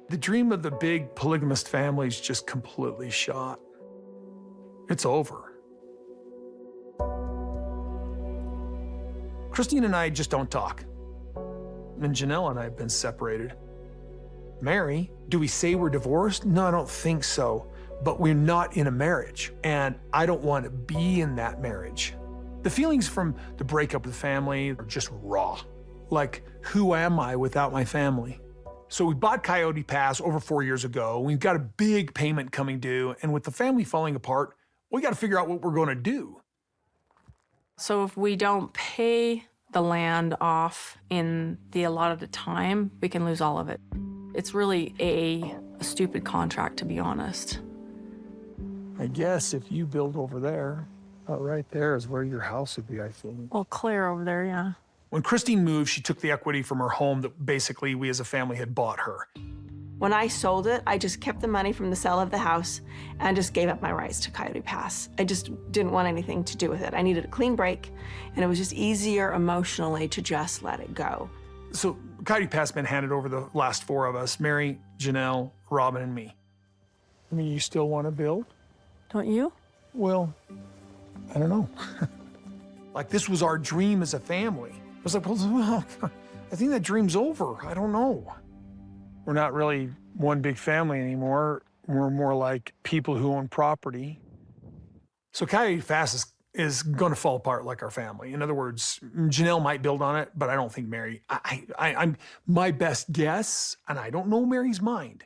The dream of the big polygamist family is just completely shot. It's over. Christine and I just don't talk. And Janelle and I have been separated. Mary, do we say we're divorced? No, I don't think so. But we're not in a marriage, and I don't want to be in that marriage. The feelings from the breakup of the family are just raw. Like, who am I without my family? So we bought Kody Pass over 4 years ago. We've got a big payment coming due, and with the family falling apart, we got to figure out what we're going to do. So if we don't pay the land off in the allotted time, we can lose all of it. It's really a stupid contract, to be honest. I guess if you build over there, right there is where your house would be, I think. Well, clear over there, yeah. When Christine moved, she took the equity from her home that basically we as a family had bought her. When I sold it, I just kept the money from the sale of the house and just gave up my rights to Kody Pass. I just didn't want anything to do with it. I needed a clean break, and it was just easier emotionally to just let it go. So Kody Pass been handed over the last 4 of us, Mary, Janelle, Robin, and me. I mean, you still want to build? Don't you? Well, I don't know. Like, this was our dream as a family. I was like, well, I think that dream's over. I don't know. We're not really one big family anymore. We're more like people who own property. So Kody Pass is going to fall apart like our family. In other words, Janelle might build on it, but I don't think Mary. I'm my best guess, and I don't know Mary's mind.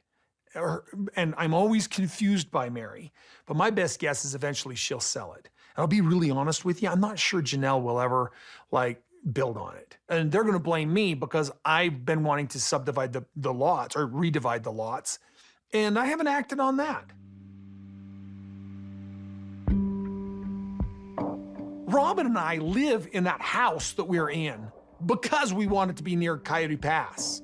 And I'm always confused by Mary, but my best guess is eventually she'll sell it. And I'll be really honest with you, I'm not sure Janelle will ever, like, build on it. And they're gonna blame me because I've been wanting to subdivide the lots, or redivide the lots, and I haven't acted on that. Robin and I live in that house that we're in because we wanted to be near Kody Pass.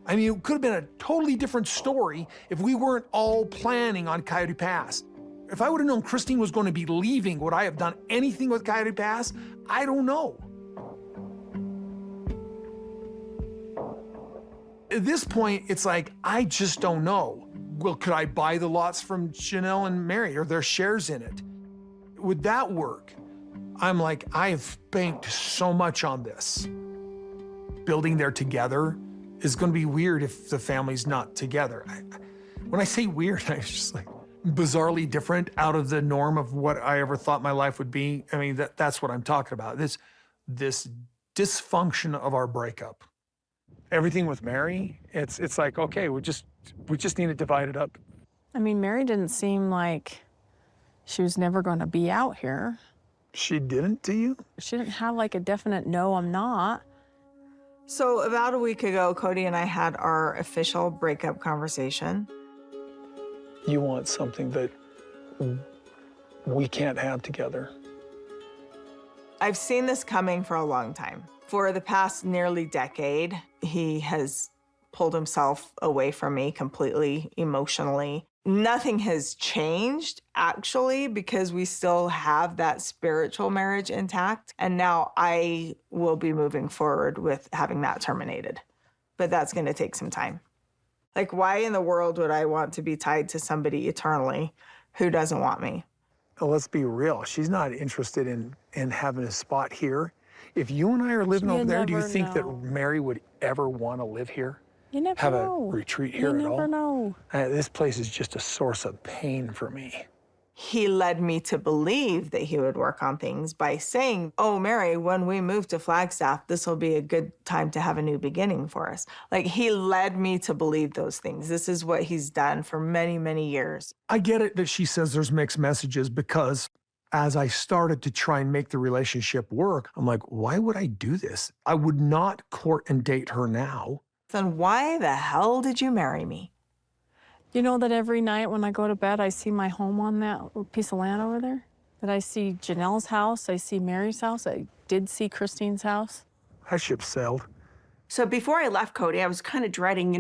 I mean, it could have been a totally different story if we weren't all planning on Kody Pass. If I would have known Christine was going to be leaving, would I have done anything with Kody Pass? I don't know. At this point, it's like, I just don't know. Well, could I buy the lots from Janelle and Mary, or their shares in it? Would that work? I'm like, I've banked so much on this. Building there together is going to be weird if the family's not together. When I say weird, I'm just like bizarrely different, out of the norm of what I ever thought my life would be. I mean, that's what I'm talking about. This dysfunction of our breakup. Everything with Mary, it's like, okay, we just need to divide it up. I mean, Mary didn't seem like she was never going to be out here. She didn't to you? She didn't have like a definite no, I'm not. So about a week ago, Kody and I had our official breakup conversation. You want something that we can't have together. I've seen this coming for a long time. For the past nearly decade, he has pulled himself away from me completely emotionally. Nothing has changed, actually, because we still have that spiritual marriage intact. And now I will be moving forward with having that terminated. But that's going to take some time. Like, why in the world would I want to be tied to somebody eternally who doesn't want me? Well, let's be real. She's not interested in having a spot here. If you and I are living over there, do you think that Mary would ever want to live here? You never have know. a retreat here at all? You never know. This place is just a source of pain for me. He led me to believe that he would work on things by saying, oh, Mary, when we move to Flagstaff, this will be a good time to have a new beginning for us. Like, he led me to believe those things. This is what he's done for many, many years. I get it that she says there's mixed messages, because as I started to try and make the relationship work, I'm like, why would I do this? I would not court and date her now. Then why the hell did you marry me? You know that every night when I go to bed, I see my home on that piece of land over there? That I see Janelle's house, I see Mary's house, I did see Christine's house. That ship sailed. So before I left Kody, I was kind of dreading,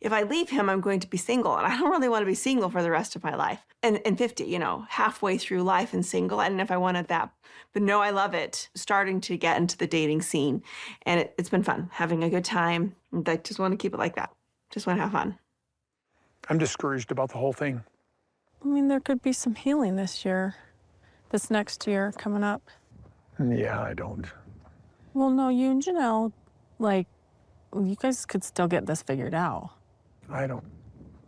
if I leave him, I'm going to be single. And I don't really want to be single for the rest of my life. And 50, halfway through life and single. I don't know if I wanted that. But no, I love it. Starting to get into the dating scene. And it's been fun, having a good time. I just want to keep it like that. Just want to have fun. I'm discouraged about the whole thing. I mean, there could be some healing this year, this next year coming up. Yeah, I don't. Well, no, you and Janelle, like, you guys could still get this figured out. I don't.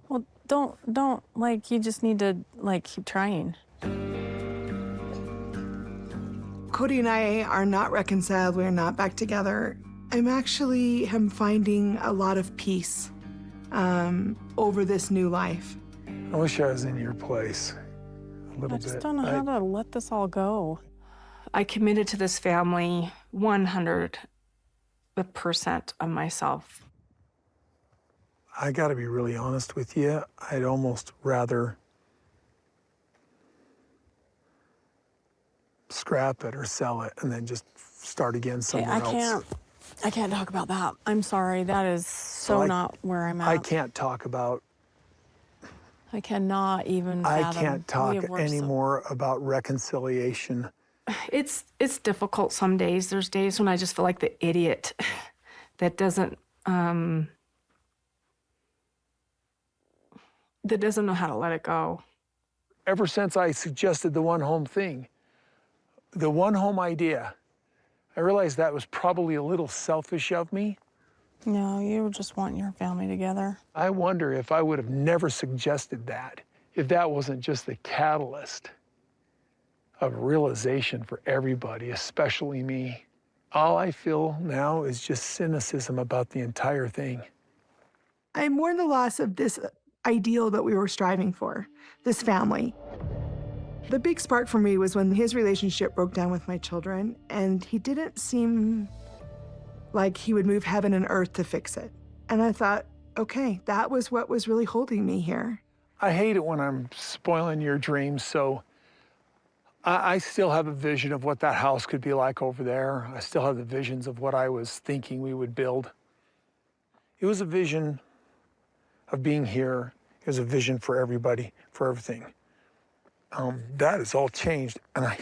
Well, don't, like, you just need to, like, keep trying. Kody and I are not reconciled. We're not back together. I'm finding a lot of peace over this new life. I wish I was in your place a little I bit. just don't know how to let this all go. I committed to this family 100% of myself. I got to be really honest with you. I'd almost rather scrap it or sell it and then just start again somewhere else. I can't talk about that. I'm sorry. That is so not where I'm at. I can't talk about. I cannot even I fathom. can't talk anymore about reconciliation. It's difficult some days. There's days when I just feel like the idiot that doesn't know how to let it go. Ever since I suggested the one home thing, the one home idea, I realized that was probably a little selfish of me. No, you just want your family together. I wonder if I would have never suggested that, if that wasn't just the catalyst of realization for everybody, especially me. All I feel now is just cynicism about the entire thing. I mourn the loss of this ideal that we were striving for, this family. The big spark for me was when his relationship broke down with my children, and he didn't seem like he would move heaven and earth to fix it. And I thought, okay, that was what was really holding me here. I hate it when I'm spoiling your dreams, so I still have a vision of what that house could be like over there. I still have the visions of what I was thinking we would build. It was a vision of being here. It was a vision for everybody, for everything. That has all changed, and I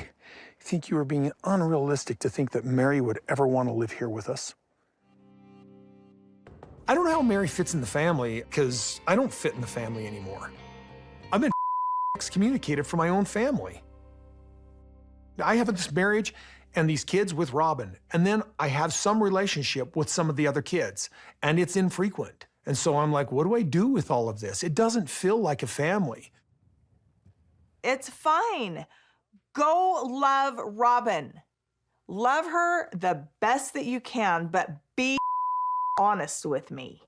think you were being unrealistic to think that Mary would ever want to live here with us. I don't know how Mary fits in the family, because I don't fit in the family anymore. I've been excommunicated from my own family. I have this marriage and these kids with Robin, and then I have some relationship with some of the other kids, and it's infrequent. And so I'm like, what do I do with all of this? It doesn't feel like a family. It's fine. Go love Robin. Love her the best that you can, but be honest with me.